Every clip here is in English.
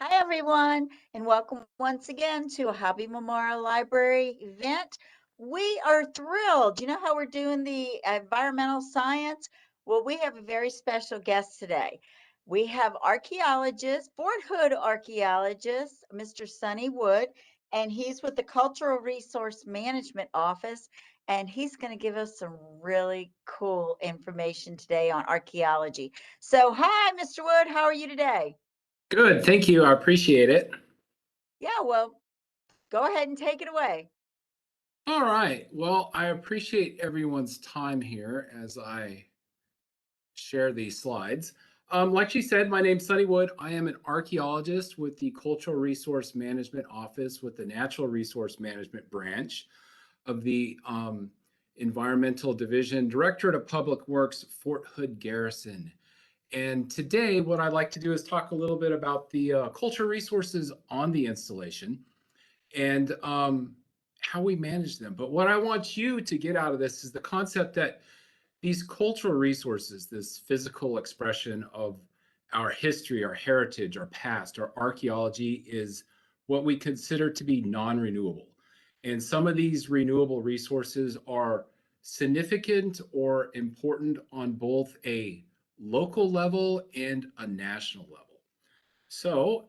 Hi, everyone, and welcome once again to a Hobby Memorial Library event. We are thrilled. You know how we're doing the environmental science? Well, we have a very special guest today. We have archaeologist, Fort Hood archaeologist, Mr. Sonny Wood, and he's with the Cultural Resource Management Office, and he's going to give us some really cool information today on archaeology. So, hi, Mr. Wood, how are you today? Good, thank you. I appreciate it. Yeah, well, go ahead and take it away. All right. Well, I appreciate everyone's time here as I share these slides. Like she said, my name's Sonny Wood. I am an archaeologist with the Cultural Resource Management Office with the Natural Resource Management branch of the Environmental Division, Directorate of Public Works, Fort Hood Garrison. And today, what I'd like to do is talk a little bit about the cultural resources on the installation and how we manage them. But what I want you to get out of this is the concept that these cultural resources, this physical expression of our history, our heritage, our past, our archaeology, is what we consider to be non-renewable. And some of these renewable resources are significant or important on both a local level and a national level. So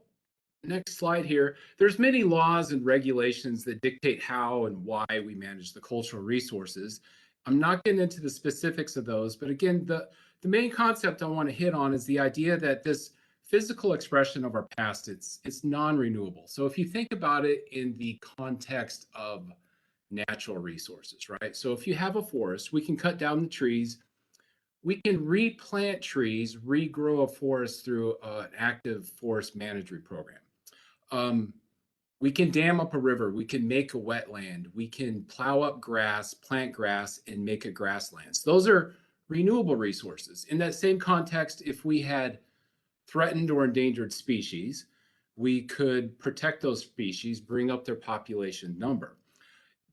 next slide here. There's many laws and regulations that dictate how and why we manage the cultural resources. I'm not getting into the specifics of those, but again, the main concept I want to hit on is the idea that this physical expression of our past, it's non-renewable. So if you think about it in the context of natural resources, right? So if you have a forest, we can cut down the trees, we can replant trees, regrow a forest through an active forest management program. Um, we can dam up a river, we can make a wetland, we can plow up grass, plant grass, and make a grasslands. Those are renewable resources. In that same context, if we had threatened or endangered species, we could protect those species, bring up their population number.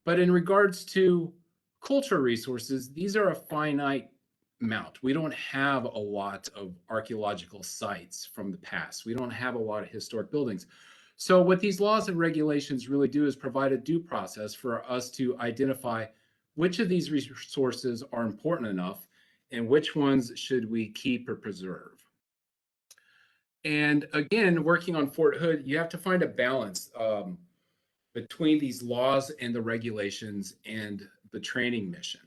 But in regards to cultural resources, these are a finite amount. We don't have a lot of archaeological sites from the past. We don't have a lot of historic buildings. So what these laws and regulations really do is provide a due process for us to identify which of these resources are important enough and which ones should we keep or preserve. And again, working on Fort Hood, you have to find a balance between these laws and the regulations and the training mission.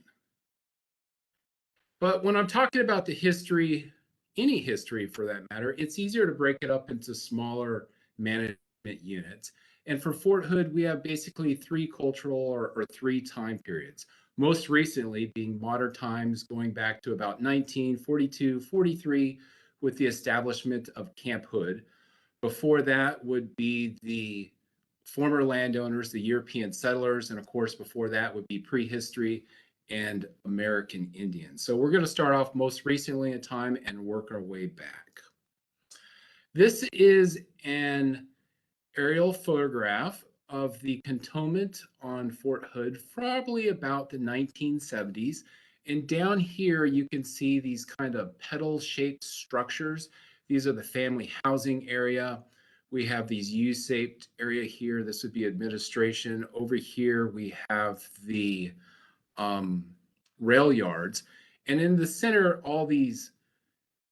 But when I'm talking about the history, any history for that matter, it's easier to break it up into smaller management units. And for Fort Hood, we have basically three cultural or three time periods. Most recently being modern times, going back to about 1942, 43, with the establishment of Camp Hood. Before that would be the former landowners, the European settlers, and of course, before that would be prehistory and American Indians. So we're going to start off most recently in time and work our way back. This is an aerial photograph of the cantonment on Fort Hood, probably about the 1970s. And down here, you can see these kind of petal-shaped structures. These are the family housing area. We have these U-shaped area here. This would be administration. Over here, we have the rail yards. And in the center, all these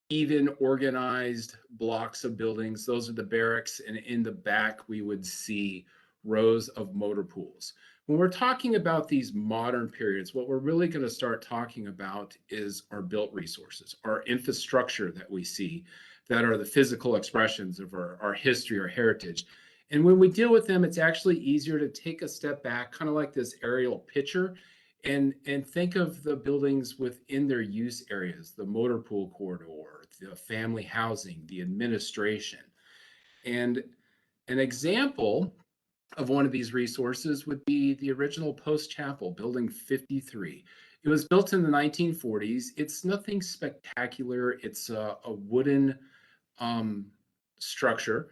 even organized blocks of buildings. Those are the barracks. And in the back, we would see rows of motor pools. When we're talking about these modern periods, what we're really going to start talking about is our built resources, our infrastructure that we see that are the physical expressions of our history, our heritage. And when we deal with them, it's actually easier to take a step back, kind of like this aerial picture, and think of the buildings within their use areas, the motor pool corridor, the family housing, the administration. And an example of one of these resources would be the original Post Chapel, Building 53. It was built in the 1940s. It's nothing spectacular. It's a wooden structure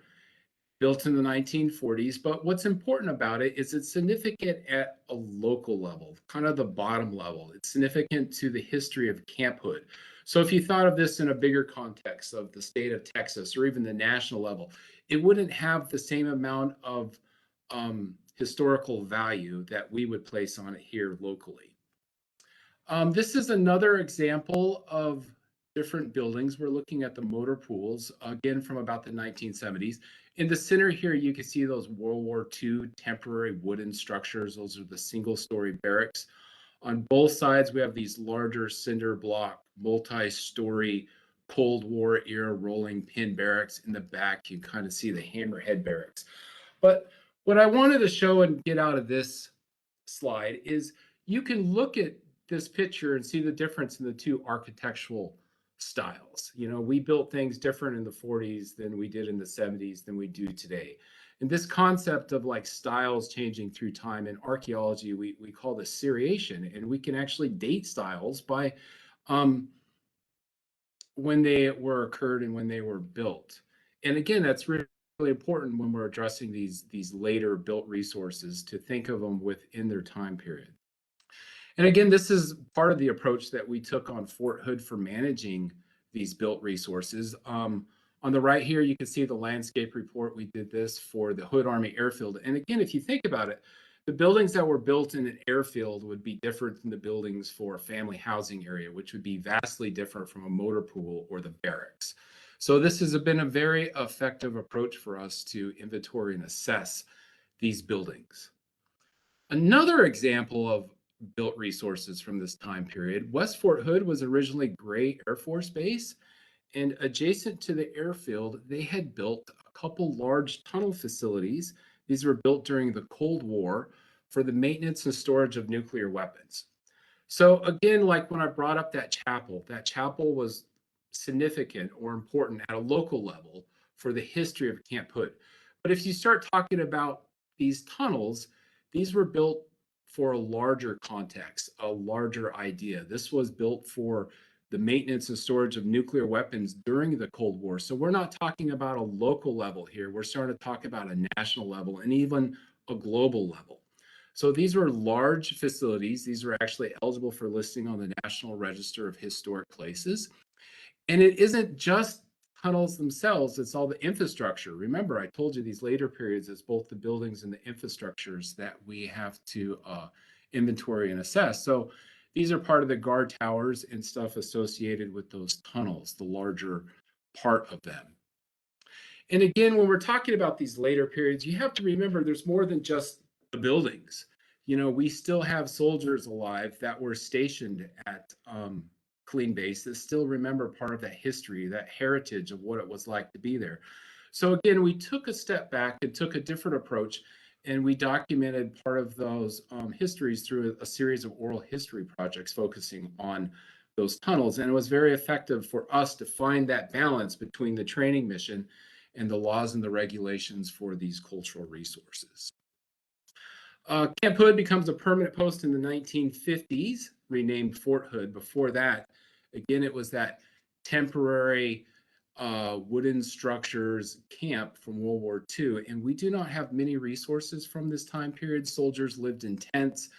built in the 1940s. But what's important about it is it's significant at a local level, kind of the bottom level. It's significant to the history of Camp Hood. So if you thought of this in a bigger context of the state of Texas or even the national level, it wouldn't have the same amount of historical value that we would place on it here locally. This is another example of different buildings. We're looking at the motor pools, again, from about the 1970s. In the center here, you can see those World War II temporary wooden structures. Those are the single-story barracks. On both sides, we have these larger cinder block, multi-story Cold War era rolling pin barracks. In the back, you kind of see the hammerhead barracks. But what I wanted to show and get out of this slide is you can look at this picture and see the difference in the two architectural styles. You know, we built things different in the 40s than we did in the 70s than we do today. And this concept of like styles changing through time in archaeology, we call this seriation, and we can actually date styles by when they were occurred and when they were built. And again, that's really important when we're addressing these later built resources to think of them within their time period. And again, this is part of the approach that we took on Fort Hood for managing these built resources. On the right here, you can see the landscape report. We did this for the Hood Army Airfield. And again, if you think about it, the buildings that were built in an airfield would be different than the buildings for a family housing area, which would be vastly different from a motor pool or the barracks. So this has been a very effective approach for us to inventory and assess these buildings. Another example of built resources from this time period, West Fort Hood was originally Gray Air Force Base, and adjacent to the airfield, they had built a couple large tunnel facilities. These were built during the Cold War for the maintenance and storage of nuclear weapons. So again, like when I brought up that chapel was significant or important at a local level for the history of Camp Hood. But if you start talking about these tunnels, these were built for a larger context, a larger idea. This was built for the maintenance and storage of nuclear weapons during the Cold War. So we're not talking about a local level here. We're starting to talk about a national level and even a global level. So these were large facilities. These were actually eligible for listing on the National Register of Historic Places. And it isn't just tunnels themselves, it's all the infrastructure. Remember, I told you these later periods, it's both the buildings and the infrastructures that we have to inventory and assess. So these are part of the guard towers and stuff associated with those tunnels, the larger part of them. And again, when we're talking about these later periods, you have to remember there's more than just the buildings. You know, we still have soldiers alive that were stationed at Clean Base that still remember part of that history, that heritage of what it was like to be there. So again, we took a step back and took a different approach, and we documented part of those histories through a series of oral history projects focusing on those tunnels. And it was very effective for us to find that balance between the training mission and the laws and the regulations for these cultural resources. Camp Hood becomes a permanent post in the 1950s, renamed Fort Hood. Before that, again, it was that temporary wooden structures camp from World War II. And we do not have many resources from this time period. Soldiers lived in tents.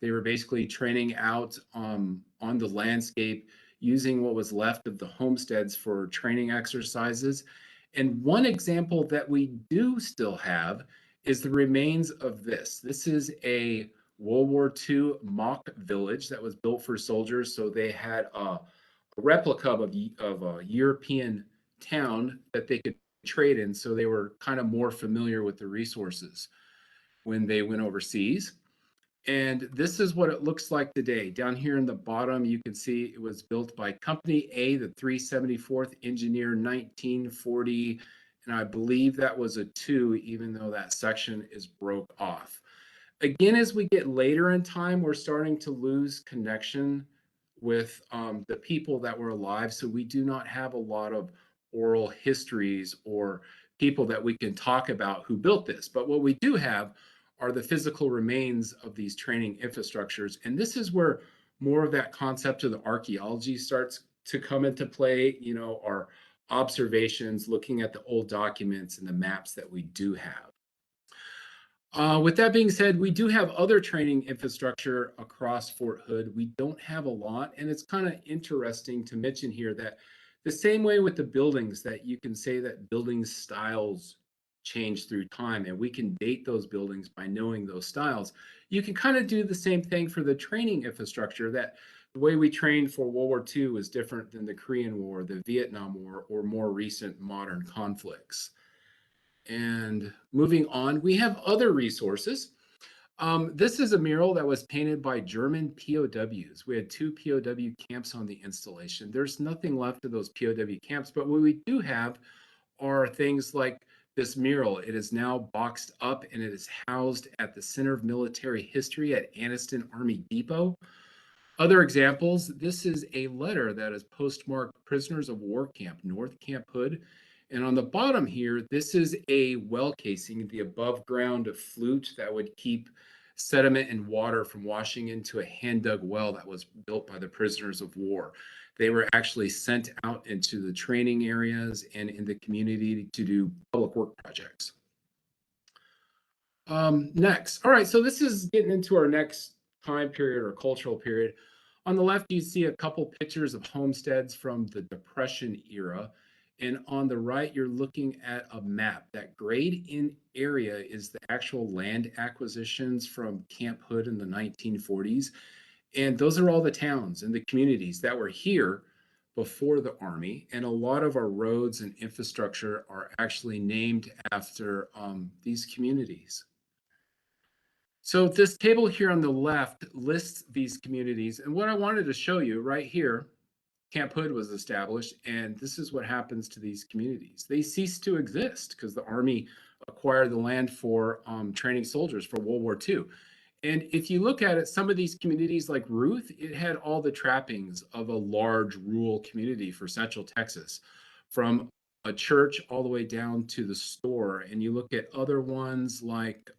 They were basically training out on the landscape, using what was left of the homesteads for training exercises. And one example that we do still have is the remains of this. This is a World War II mock village that was built for soldiers. So they had a replica of a European town that they could trade in. So they were kind of more familiar with the resources when they went overseas. And this is what it looks like today. Down here in the bottom, you can see it was built by Company A, the 374th Engineer, 1940. And I believe that was a 2, even though that section is broke off. Again, as we get later in time, we're starting to lose connection with the people that were alive. So we do not have a lot of oral histories or people that we can talk about who built this. But what we do have are the physical remains of these training infrastructures. And this is where more of that concept of the archaeology starts to come into play, you know, our observations, looking at the old documents and the maps that we do have. With that being said, we do have other training infrastructure across Fort Hood. We don't have a lot, and it's kind of interesting to mention here that the same way with the buildings, that you can say that building styles change through time, and we can date those buildings by knowing those styles. You can kind of do the same thing for the training infrastructure, that the way we trained for World War II is different than the Korean War, the Vietnam War, or more recent modern conflicts. And moving on, we have other resources. This is a mural that was painted by German POWs. We had 2 POW camps on the installation. There's nothing left of those POW camps, but what we do have are things like this mural. It is now boxed up and it is housed at the Center of Military History at Anniston Army Depot. Other examples, this is a letter that is postmarked Prisoners of War Camp, North Camp Hood. And on the bottom here, this is a well casing, the above ground flute that would keep sediment and water from washing into a hand dug well that was built by the prisoners of war. They were actually sent out into the training areas and in the community to do public work projects. Next, all right, so this is getting into our next time period or cultural period. On the left, you see a couple pictures of homesteads from the Depression era. And on the right, you're looking at a map. That grayed in area is the actual land acquisitions from Camp Hood in the 1940s. And those are all the towns and the communities that were here before the Army. And a lot of our roads and infrastructure are actually named after these communities. So this table here on the left lists these communities. And what I wanted to show you right here, Camp Hood was established, and this is what happens to these communities. They cease to exist because the Army acquired the land for training soldiers for World War II. And if you look at it, some of these communities like Ruth, it had all the trappings of a large rural community for Central Texas, from a church all the way down to the store. And you look at other ones like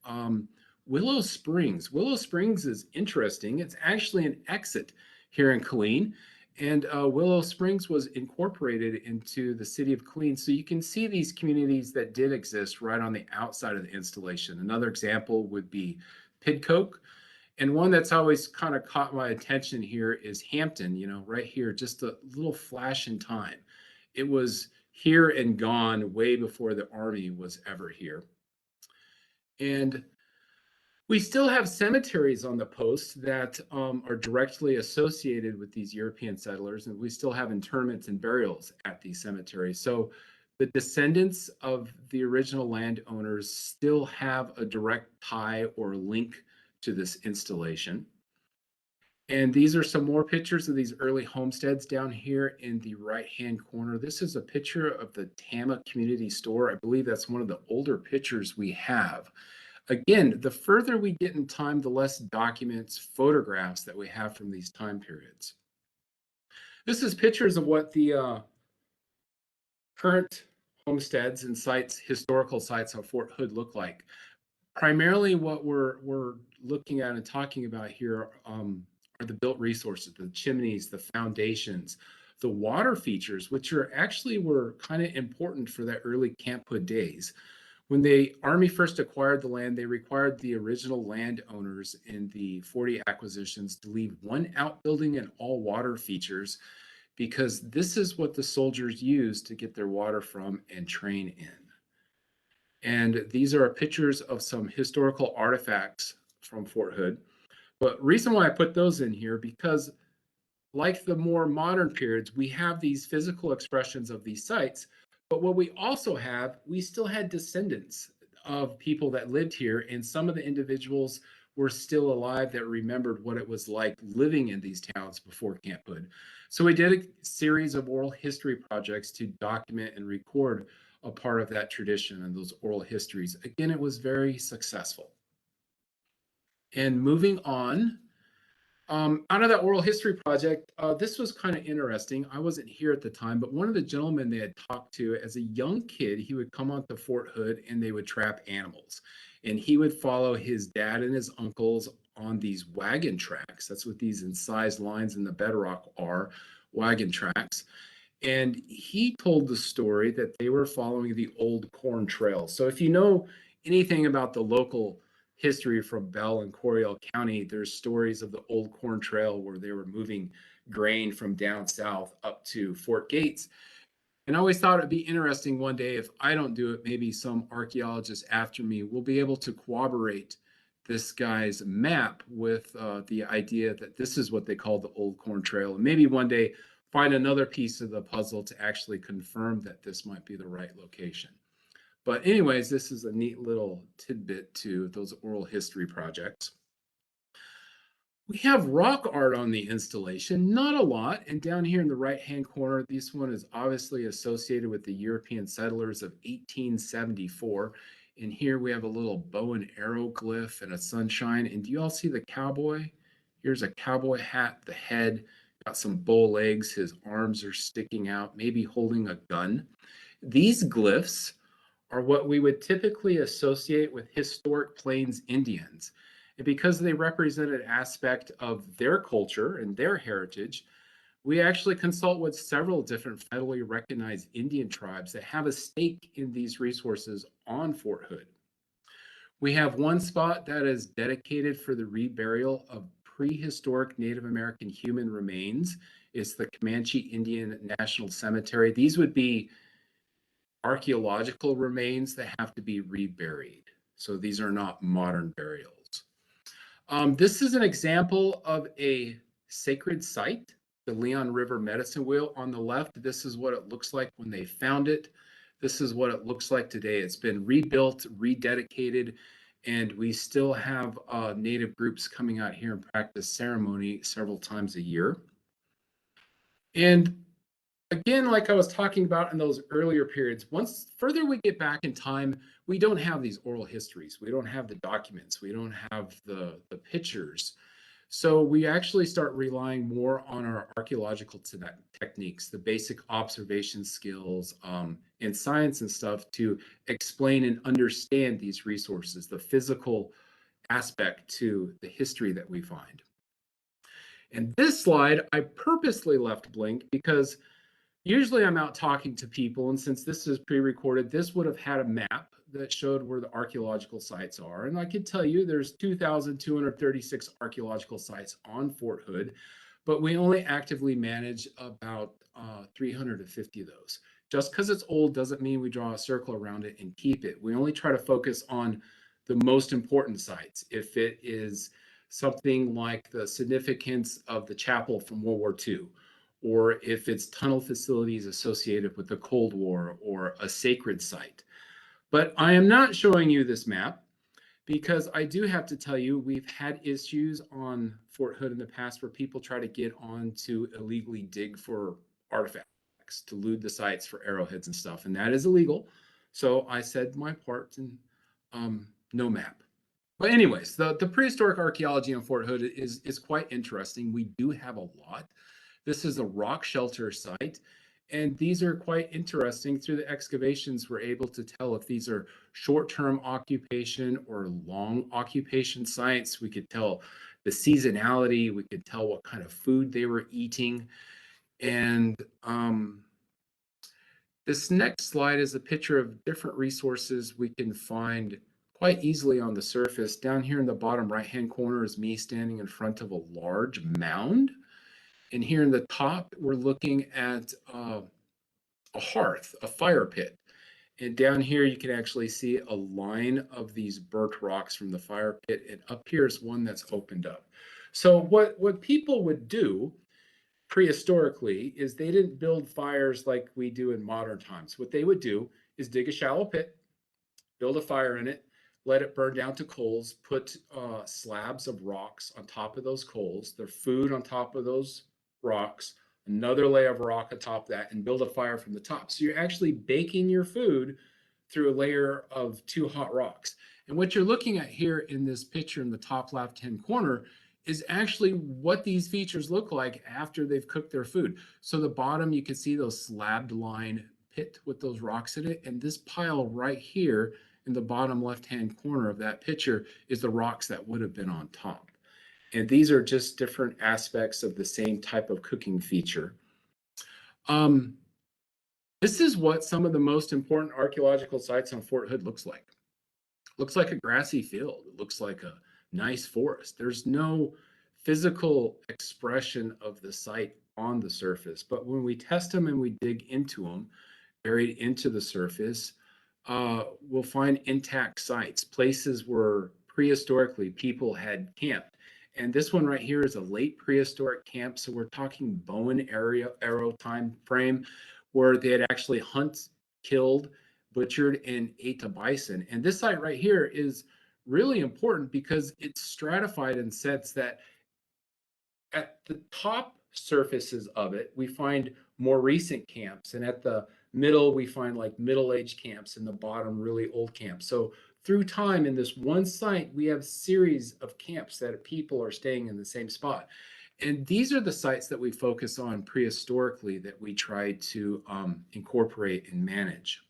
Willow Springs. Willow Springs is interesting. It's actually an exit here in Killeen. And Willow Springs was incorporated into the city of Killeen. So you can see these communities that did exist right on the outside of the installation. Another example would be Pidcoke. And one that's always kind of caught my attention here is Hampton, right here, just a little flash in time. It was here and gone way before the Army was ever here. And we still have cemeteries on the post that are directly associated with these European settlers, and we still have interments and burials at these cemeteries. So the descendants of the original landowners still have a direct tie or link to this installation. And these are some more pictures of these early homesteads down here in the right-hand corner. This is a picture of the Tama Community Store. I believe that's one of the older pictures we have. Again, the further we get in time, the less documents, photographs that we have from these time periods. This is pictures of what the current homesteads and sites, historical sites of Fort Hood look like. Primarily what we're looking at and talking about here are the built resources, the chimneys, the foundations, the water features, which were kind of important for the early Camp Hood days. When the Army first acquired the land, they required the original landowners in the 40 acquisitions to leave one outbuilding and all water features, because this is what the soldiers used to get their water from and train in. And these are pictures of some historical artifacts from Fort Hood. But reason why I put those in here, because like the more modern periods, we have these physical expressions of these sites. But what we also have, we still had descendants of people that lived here, and some of the individuals were still alive that remembered what it was like living in these towns before Camp Hood. So we did a series of oral history projects to document and record a part of that tradition and those oral histories. Again, it was very successful. And moving on, out of that oral history project, this was kind of interesting. I wasn't here at the time, but one of the gentlemen they had talked to as a young kid, he would come onto Fort Hood and they would trap animals. And he would follow his dad and his uncles on these wagon tracks. That's what these incised lines in the bedrock are, wagon tracks. And he told the story that they were following the old corn trail. So if you know anything about the local history from Bell and Coryell County, there's stories of the old corn trail where they were moving grain from down south up to Fort Gates. And I always thought it'd be interesting one day, if I don't do it, maybe some archaeologists after me will be able to corroborate this guy's map with the idea that this is what they call the Old Corn Trail. And maybe one day find another piece of the puzzle to actually confirm that this might be the right location. But anyways, this is a neat little tidbit to those oral history projects. We have rock art on the installation, not a lot. And down here in the right-hand corner, this one is obviously associated with the European settlers of 1874. And here we have a little bow and arrow glyph and a sunshine. And do you all see the cowboy? Here's a cowboy hat, the head, got some bow legs, his arms are sticking out, maybe holding a gun. These glyphs are what we would typically associate with historic Plains Indians. And because they represent an aspect of their culture and their heritage, we actually consult with several different federally recognized Indian tribes that have a stake in these resources on Fort Hood. We have one spot that is dedicated for the reburial of prehistoric Native American human remains. It's the Comanche Indian National Cemetery. These would be archaeological remains that have to be reburied. So these are not modern burials. This is an example of a sacred site, the Leon River Medicine Wheel on the left. This is what it looks like when they found it. This is what it looks like today. It's been rebuilt, rededicated, and we still have Native groups coming out here and practice ceremony several times a year. And again, like I was talking about in those earlier periods, once further we get back in time, we don't have these oral histories. We don't have the documents. We don't have the pictures. So we actually start relying more on our archaeological techniques, the basic observation skills and science and stuff to explain and understand these resources, the physical aspect to the history that we find. And this slide, I purposely left blank because usually I'm out talking to people, and since this is pre-recorded, this would have had a map that showed where the archaeological sites are. And I could tell you there's 2,236 archaeological sites on Fort Hood, but we only actively manage about 350 of those. Just because it's old doesn't mean we draw a circle around it and keep it. We only try to focus on the most important sites. If it is something like the significance of the chapel from World War II, or if it's tunnel facilities associated with the Cold War or a sacred site. But I am not showing you this map because I do have to tell you, we've had issues on Fort Hood in the past where people try to get on to illegally dig for artifacts, to loot the sites for arrowheads and stuff, and that is illegal. So I said my part and no map. But anyways, the prehistoric archaeology on Fort Hood is quite interesting. We do have a lot. This is a rock shelter site, and these are quite interesting. Through the excavations, we're able to tell if these are short-term occupation or long occupation sites. We could tell the seasonality. We could tell what kind of food they were eating. And this next slide is a picture of different resources we can find quite easily on the surface. Down here in the bottom right-hand corner is me standing in front of a large mound. And here in the top, we're looking at a hearth, a fire pit. And down here, you can actually see a line of these burnt rocks from the fire pit. And up here is one that's opened up. So what people would do prehistorically is they didn't build fires like we do in modern times. What they would do is dig a shallow pit, build a fire in it, let it burn down to coals, put slabs of rocks on top of those coals, their food on top of those rocks, another layer of rock atop that, and build a fire from the top. So you're actually baking your food through a layer of two hot rocks. And what you're looking at here in this picture in the top left-hand corner is actually what these features look like after they've cooked their food. So the bottom, you can see those slabbed line pit with those rocks in it. And this pile right here in the bottom left-hand corner of that picture is the rocks that would have been on top. And these are just different aspects of the same type of cooking feature. This is what some of the most important archaeological sites on Fort Hood looks like. looks like a grassy field. It looks like a nice forest. There's no physical expression of the site on the surface. But when we test them and we dig into them, buried into the surface, we'll find intact sites, places where prehistorically people had camped. And this one right here is a late prehistoric camp. So we're talking Bowen area arrow time frame where they had actually killed, butchered, and ate a bison. And this site right here is really important because it's stratified in the sense that at the top surfaces of it, we find more recent camps, and at the middle, we find like middle-aged camps, and the bottom, really old camps. So through time, in this one site, we have series of camps that people are staying in the same spot. And these are the sites that we focus on prehistorically that we try to incorporate and manage.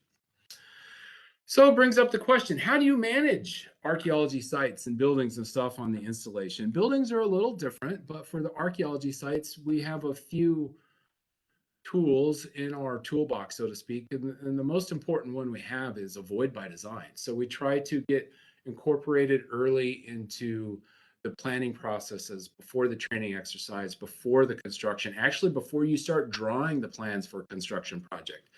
So it brings up the question, how do you manage archaeology sites and buildings and stuff on the installation? Buildings are a little different, but for the archaeology sites, we have a few tools in our toolbox, so to speak. And the most important one we have is avoid by design. So we try to get incorporated early into the planning processes before the training exercise, before the construction, actually before you start drawing the plans for a construction project.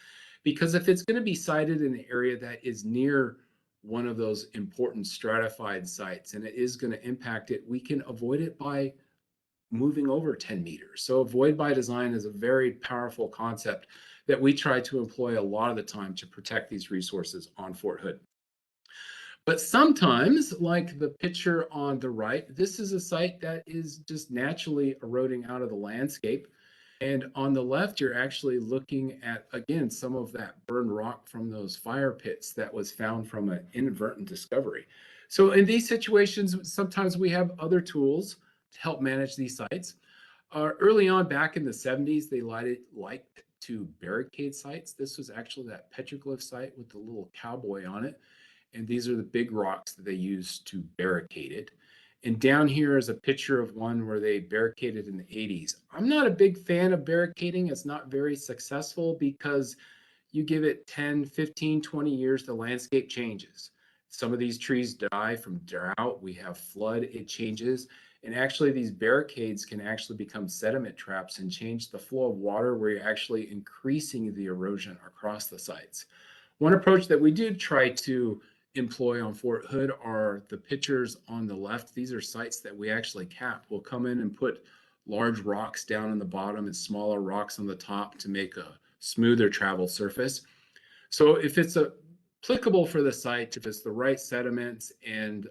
Because if it's going to be sited in an area that is near one of those important stratified sites and it is going to impact it, we can avoid it by moving over 10 meters. So avoid by design is a very powerful concept that we try to employ a lot of the time to protect these resources on Fort Hood. But sometimes, like the picture on the right, this is a site that is just naturally eroding out of the landscape. And on the left, you're actually looking at, again, some of that burned rock from those fire pits that was found from an inadvertent discovery. So in these situations, sometimes we have other tools to help manage these sites. Early on, back in the 70s, they liked to barricade sites. This was actually that petroglyph site with the little cowboy on it. And these are the big rocks that they used to barricade it. And down here is a picture of one where they barricaded in the 80s. I'm not a big fan of barricading. It's not very successful because you give it 10, 15, 20 years, the landscape changes. Some of these trees die from drought. We have flood, it changes. And actually, these barricades can actually become sediment traps and change the flow of water where you're actually increasing the erosion across the sites. One approach that we do try to employ on Fort Hood are the pictures on the left. These are sites that we actually cap. We'll come in and put large rocks down on the bottom and smaller rocks on the top to make a smoother travel surface. So if it's applicable for the site, if it's the right sediments and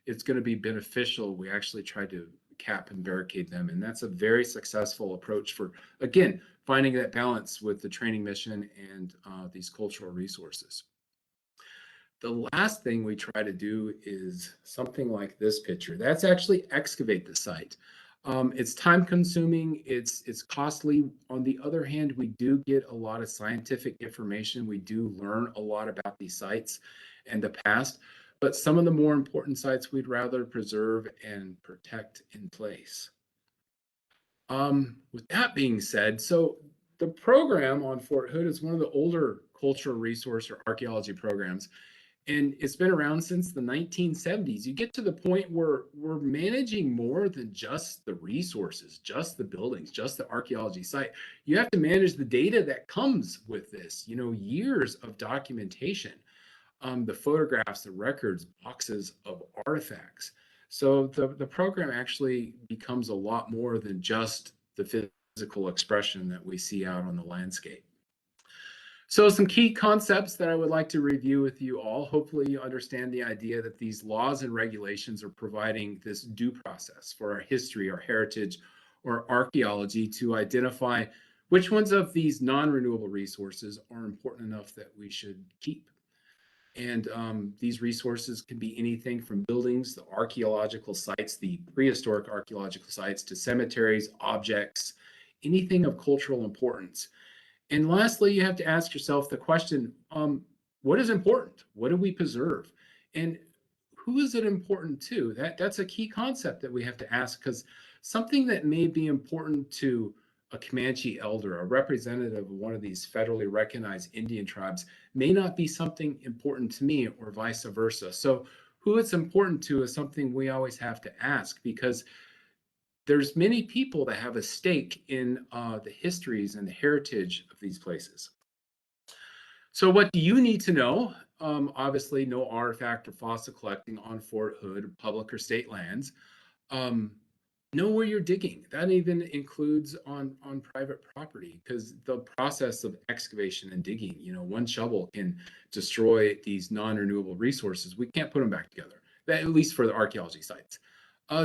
it's going to be beneficial, we actually try to cap and barricade them. And that's a very successful approach for, again, finding that balance with the training mission and these cultural resources. The last thing we try to do is something like this picture. That's actually excavate the site. It's time consuming, it's costly. On the other hand, we do get a lot of scientific information. We do learn a lot about these sites and the past, but some of the more important sites we'd rather preserve and protect in place. With that being said, so the program on Fort Hood is one of the older cultural resource or archaeology programs, and it's been around since the 1970s. You get to the point where we're managing more than just the resources, just the buildings, just the archaeology site. You have to manage the data that comes with this, years of documentation, the photographs, the records, boxes of artifacts. So the program actually becomes a lot more than just the physical expression that we see out on the landscape. So some key concepts that I would like to review with you all. Hopefully you understand the idea that these laws and regulations are providing this due process for our history, our heritage, or archaeology to identify which ones of these non-renewable resources are important enough that we should keep. And these resources can be anything from buildings, the archaeological sites, the prehistoric archaeological sites, to cemeteries, objects, anything of cultural importance. And lastly, you have to ask yourself the question, what is important? What do we preserve? And who is it important to? That's a key concept that we have to ask, because something that may be important to a Comanche elder, a representative of one of these federally recognized Indian tribes, may not be something important to me, or vice versa. So who it's important to is something we always have to ask, because there's many people that have a stake in the histories and the heritage of these places. So what do you need to know? Obviously, no artifact or fossil collecting on Fort Hood, public or state lands. Um, know where you're digging. That even includes on private property, because the process of excavation and digging, one shovel can destroy these non-renewable resources. We can't put them back together, at least for the archaeology sites.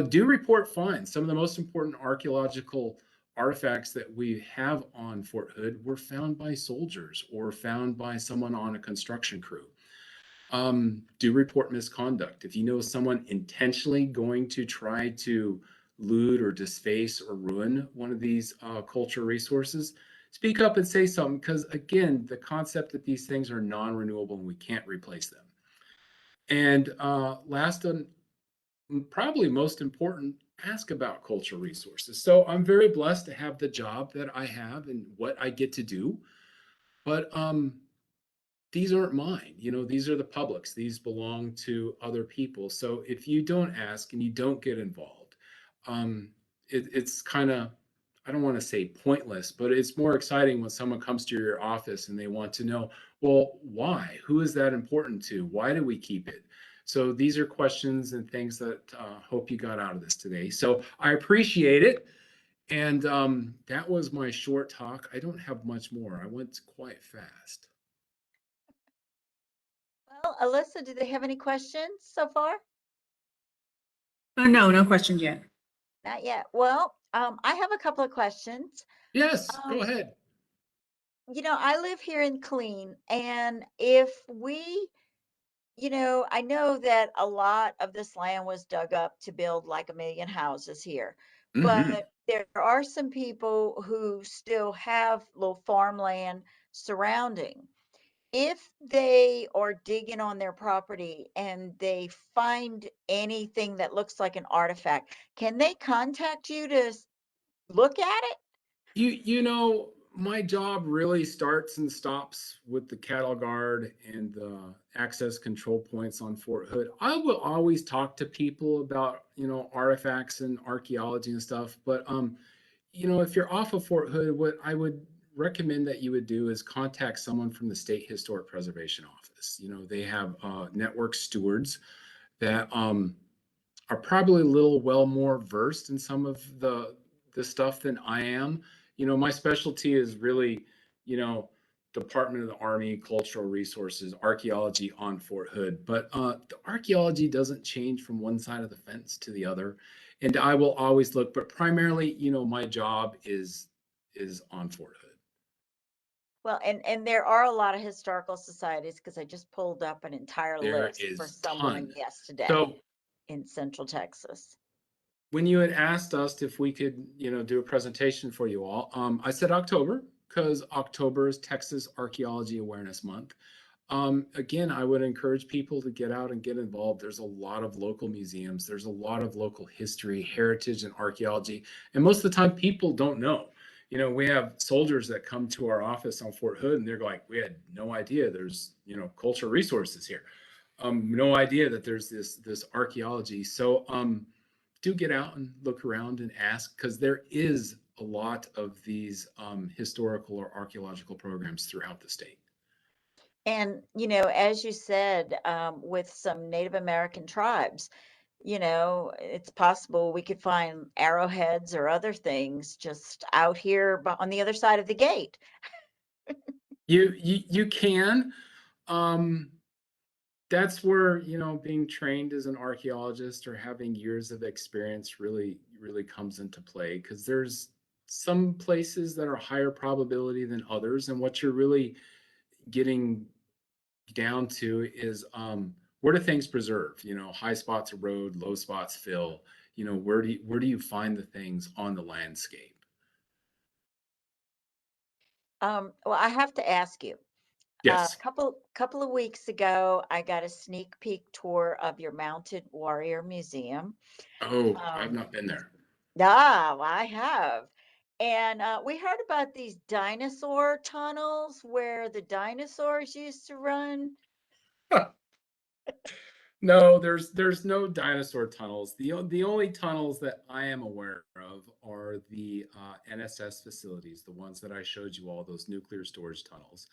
Do report finds. Some of the most important archaeological artifacts that we have on Fort Hood were found by soldiers or found by someone on a construction crew. Do report misconduct. If you know someone intentionally going to try to loot or disface or ruin one of these cultural resources, speak up and say something, because again, the concept that these things are non-renewable and we can't replace them. And last and probably most important, ask about cultural resources. So I'm very blessed to have the job that I have and what I get to do. But these aren't mine. These are the public's. These belong to other people. So if you don't ask and you don't get involved, um, it's kind of, I don't want to say pointless, but it's more exciting when someone comes to your office and they want to know, well, why? Who is that important to? Why do we keep it? So these are questions and things that hope you got out of this today. So I appreciate it. And that was my short talk. I don't have much more. I went quite fast. Well, Alyssa, do they have any questions so far? Oh, no, no questions yet. Not yet. Well, I have a couple of questions. Yes, go Um, ahead. I live here in Clean, and if we, I know that a lot of this land was dug up to build like a million houses here, Hmm. but there are some people who still have little farmland surrounding. If they are digging on their property and they find anything that looks like an artifact, can they contact you to look at it? My job really starts and stops with the cattle guard and the access control points on Fort Hood. I will always talk to people about, artifacts and archaeology and stuff, but if you're off of Fort Hood, what I would recommend that you would do is contact someone from the State Historic Preservation Office. They have network stewards that are probably a little well more versed in some of the stuff than I am. My specialty is really, you know, Department of the Army, cultural resources, archaeology on Fort Hood. But the archaeology doesn't change from one side of the fence to the other, and I will always look. But primarily, my job is on Fort Hood. Well, and there are a lot of historical societies because I just pulled up an entire There list for is someone ton. yesterday So in Central Texas. when you had asked us if we could, do a presentation for you all, I said October because October is Texas Archaeology Awareness Month. Again, I would encourage people to get out and get involved. There's a lot of local museums. There's a lot of local history, heritage, and archaeology. And most of the time, people don't know. We have soldiers that come to our office on Fort Hood, and they're like, "We had no idea there's, cultural resources here. No idea that there's this archaeology." So, do get out and look around and ask, because there is a lot of these historical or archaeological programs throughout the state. And, as you said, with some Native American tribes, it's possible we could find arrowheads or other things just out here on the other side of the gate. You can. Um, that's where, being trained as an archaeologist or having years of experience really comes into play, because there's some places that are higher probability than others, and what you're really getting down to is where do things preserve? High spots erode, low spots fill. Where do you find the things on the landscape? Well, I have to ask you, a Yes. couple of weeks ago, I got a sneak peek tour of your Mounted Warrior Museum. Oh, I've Um, not been there. I have. And we heard about these dinosaur tunnels where the dinosaurs used to run. No, there's no dinosaur tunnels. The only tunnels that I am aware of are the NSS facilities, the ones that I showed you all, those nuclear storage tunnels.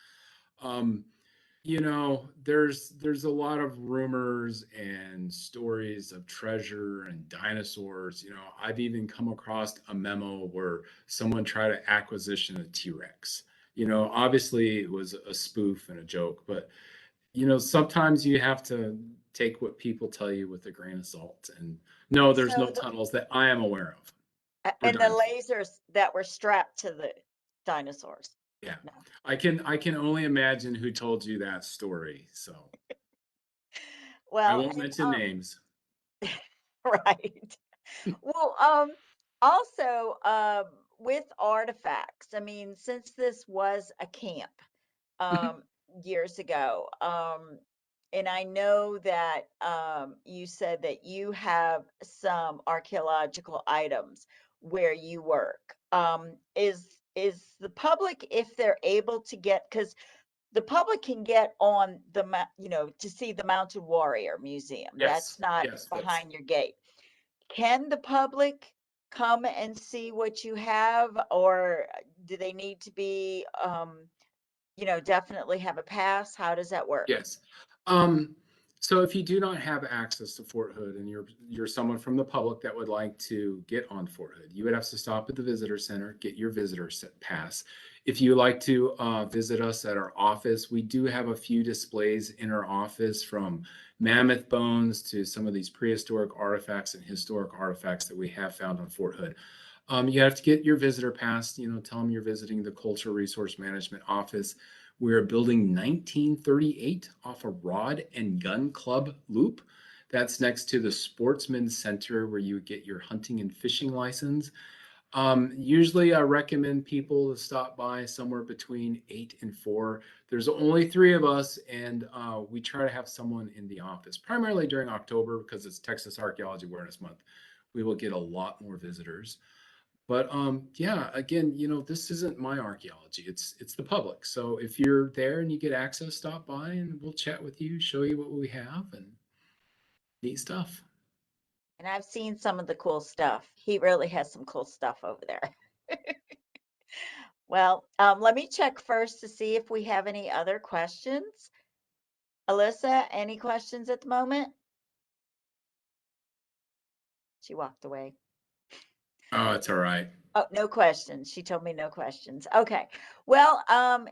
Um, there's a lot of rumors and stories of treasure and dinosaurs. I've even come across a memo where someone tried to acquisition a T-Rex. Obviously it was a spoof and a joke, but sometimes you have to take what people tell you with a grain of salt. And no, there's no So, tunnels that I am aware of for and the dinosaurs. lasers that were strapped to the dinosaurs. Yeah. No. I can only imagine who told you that story. So I Well, won't and mention names. right. Well, also, with artifacts, I mean, since this was a camp, Mhm. um, years ago, and I know that, you said that you have some archaeological items where you work. Is the public, if they're able to get, because the public can get on the, to see the Mounted Warrior Museum. Yes. That's not Yes, that's behind your gate. Can the public come and see what you have, or do they need to be, definitely have a pass? How does that work? yes. Um, so if you do not have access to Fort Hood and you're someone from the public that would like to get on Fort Hood, you would have to stop at the visitor center, get your visitor pass. If you like to visit us at our office, we do have a few displays in our office, from mammoth bones to some of these prehistoric artifacts and historic artifacts that we have found on Fort Hood. You have to get your visitor pass, tell them you're visiting the Cultural Resource Management Office. We're building 1938 off a Rod and Gun Club loop. That's next to the Sportsman Center where you get your hunting and fishing license. Usually I recommend people to stop by somewhere between 8 and 4. There's only 3 of us, and we try to have someone in the office, primarily during October because it's Texas Archaeology Awareness Month. We will get a lot more visitors. But yeah, again, this isn't my archaeology. It's the public. So if you're there and you get access, stop by and we'll chat with you, show you what we have, and neat stuff. And I've seen some of the cool stuff. He really has some cool stuff over there. Well, let me check first to see if we have any other questions. Alyssa, any questions at the moment? She walked away. Oh, it's all right. Oh, no questions. She told me no questions. Okay. Well,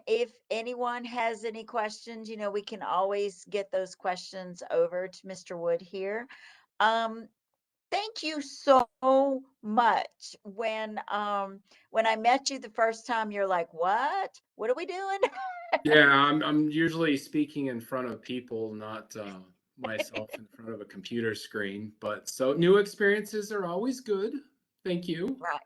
if anyone has any questions, we can always get those questions over to Mr. Wood here. Um, Thank you so much. When I met you the first time, you're like, "What? What are we doing?" Yeah, I'm usually speaking in front of people, not myself in front of a computer screen. But so new experiences are always good. Thank you. Right.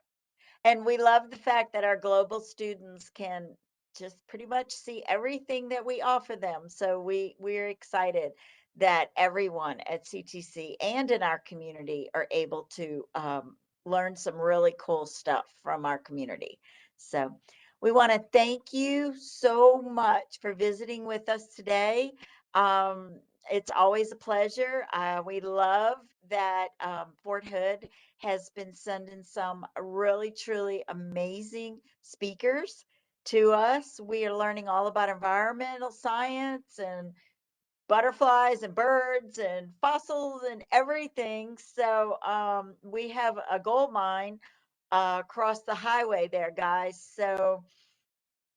And we love the fact that our global students can just pretty much see everything that we offer them. So we're excited that everyone at CTC and in our community are able to, learn some really cool stuff from our community. So we want to thank you so much for visiting with us today. Um, it's always a pleasure. We love that, Fort Hood has been sending some really, truly amazing speakers to us. We are learning all about environmental science and butterflies and birds and fossils and everything. So, we have a gold mine across the highway there, guys. So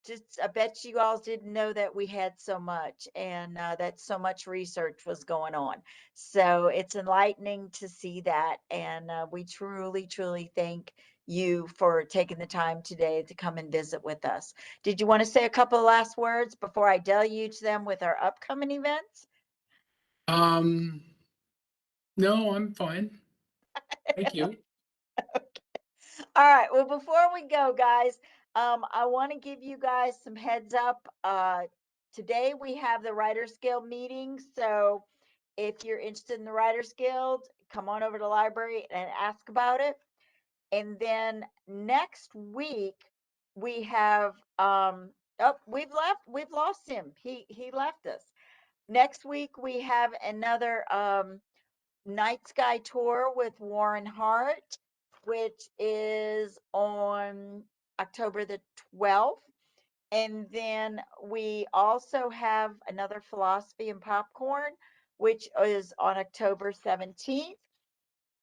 just, I bet you all didn't know that we had so much, and that so much research was going on. So it's enlightening to see that. And we truly, truly thank you for taking the time today to come and visit with us. Did you want to say a couple of last words before I deluge them with our upcoming events? Um, no, I'm fine. Thank you. All right. Well, before we go, guys, I want to give you guys some heads up. Today we have the Writers Guild meeting. So if you're interested in the Writers Guild, come on over to the library and ask about it. And then next week we have we've lost him. He left us. Next week we have another night sky tour with Warren Hart, which is on October the 12th. And then we also have another philosophy and popcorn, which is on October 17th.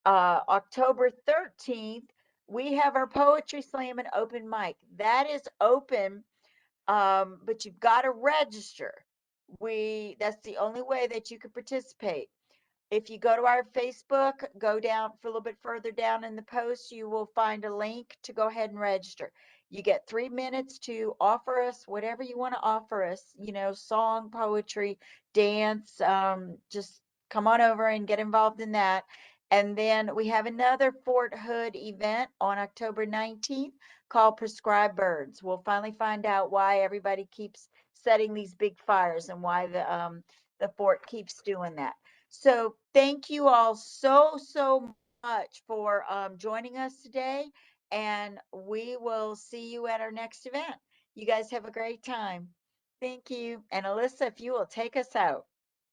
October 13th, we have our poetry slam and open mic. That is open, but you've got to register. That's the only way that you can participate. If you go to our Facebook, go down for a little bit further down in the post, you will find a link to go ahead and register. You get 3 minutes to offer us whatever you want to offer us, song, poetry, dance. Just come on over and get involved in that. And then we have another Fort Hood event on October 19th called Prescribed Birds. We'll finally find out why everybody keeps setting these big fires and why the fort keeps doing that. So thank you all so much for joining us today, and we will see you at our next event. You guys have a great time. Thank you. And Alyssa, if you will take us out.